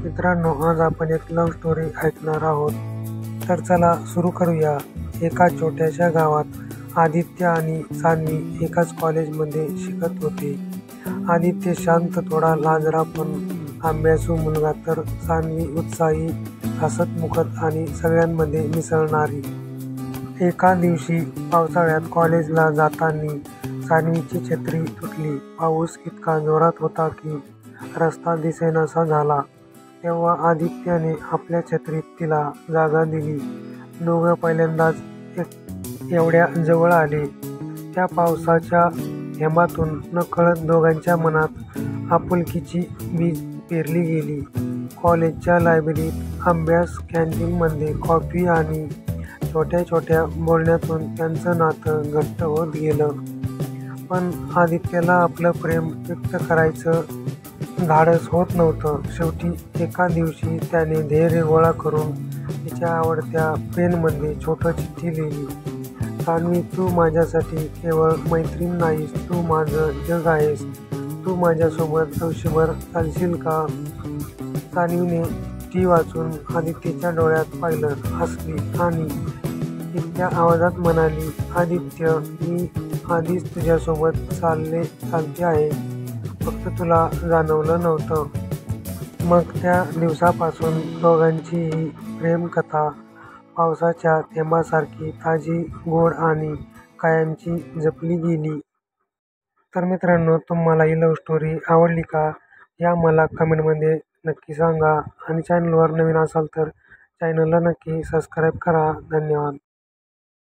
मित्रांनो, आज आपण एक लव्ह स्टोरी ऐकणार आहोत. तर चला सुरू करूया. एका छोट्याशा गावात आदित्य आणि सान्वी एकाच कॉलेजमध्ये शिकत होते. आदित्य शांत, थोडा लाजरा पण अभ्यासू मुलगा, तर सान्वी उत्साही, हसतमुखत आणि सगळ्यांमध्ये मिसळणारी. एका दिवशी पावसाळ्यात कॉलेजला जाताना सान्वीची छत्री तुटली. पाऊस इतका जोरात होता की रस्ता दिसेनासा झाला. तेव्हा आदित्यने आपल्या छत्रीत तिला जागा दिली. दोघं पहिल्यांदाच एवढ्या जवळ आले. त्या पावसाच्या थेंबातून नकळत दोघांच्या मनात आपुलकीची बीज पेरली गेली. कॉलेजच्या लायब्ररीत, अभ्यास कॅन्टीनमध्ये कॉफी आणि छोट्या छोट्या बोलण्यातून त्यांचं नातं घट्ट होत गेलं. पण आदित्यला आपलं प्रेम व्यक्त करायचं धाडस होत नव्हतं. शेवटी एका दिवशी त्याने धैर्य गोळा करून तिच्या आवडत्या पेनमध्ये छोटी चिठ्ठी लिहिली. सान्वी, तू माझ्यासाठी केवळ मैत्रीण नाहीस, तू माझं जग आहेस. तू माझ्यासोबत आयुष्यभर चालशील का? सान्वीने ती वाचून आदित्यच्या डोळ्यात पाहिलं, हसली आणि इतक्या आवाजात म्हणाली, आदित्य, मी आधीच तुझ्यासोबत चालते आहे, फक्त तुला जाणवलं नव्हतं. मग त्या दिवसापासून दोघांची ही प्रेमकथा पावसाच्या थेंबासारखी ताजी, गोड आणि कायमची जपली गेली. तर मित्रांनो, तुम्हाला ही लव्ह स्टोरी आवडली का? या मला कमेंटमध्ये नक्की सांगा. आणि चॅनलवर नवीन असाल तर चॅनलला नक्की सबस्क्राईब करा. धन्यवाद.